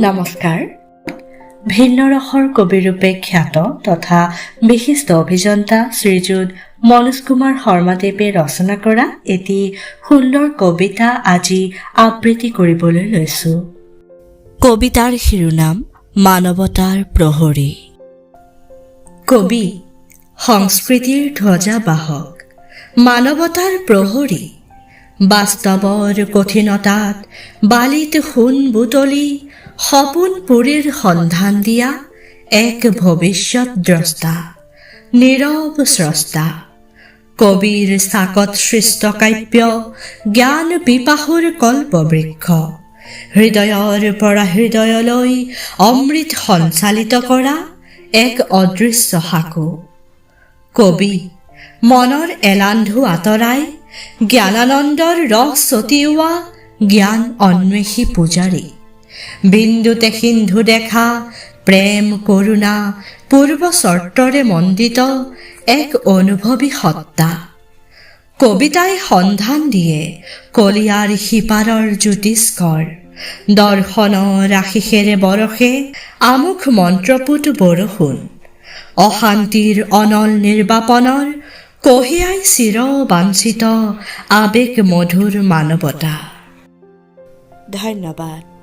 নমস্কাৰ। ভিন্ন ৰসৰ কবিৰূপে খ্যাত তথা বিশিষ্ট অভিযন্তা শ্ৰীযুত মনোজ কুমাৰ শৰ্মাদেৱে ৰচনা কৰা এটি সুন্দৰ কবিতা আজি আবৃত্তি কৰিবলৈ লৈছো। কবিতাৰ শিৰোনাম মানৱতাৰ প্ৰহৰী। কবি সংস্কৃতিৰ ধ্বজা বাহক, মানৱতাৰ প্ৰহৰী। বাস্তৱৰ কঠিনতাত বালিত সোণ বুটলি সপোন পুৰীৰ সন্ধান দিয়া এক ভৱিষ্যত দ্ৰষ্টা, নীৰৱ স্ৰষ্টা। কবিৰ চাকত সৃষ্ট কাব্য জ্ঞান পিপাসুৰ কল্পবৃক্ষ, হৃদয়ৰ পৰা হৃদয়লৈ অমৃত সঞ্চালিত কৰা এক অদৃশ্য সাঁকো। কবি মনৰ এলান্ধু আঁতৰাই জ্ঞানানন্দৰ ৰস ছটিওৱা জ্ঞান অন্বেষী পূজাৰী। বিন্দুতে সিন্ধু দেখা প্ৰেম কৰুণা পূৰ্ব চৰ্তৰে মণ্ডিত এক অনুভৱী সত্তা। কবিতাই সন্ধান দিয়ে কলিয়াৰ সিপাৰৰ জ্যোতিষ্কৰ, দৰ্শনৰ আশিসেৰে বৰষে আমোক মন্ত্ৰপুত বৰষুণ। অশান্তিৰ অনল নিৰ্বাপনৰ কঢ়িয়াই চিৰ বাঞ্ছিত আবেগ মধুৰ মানৱতা। ধন্যবাদ।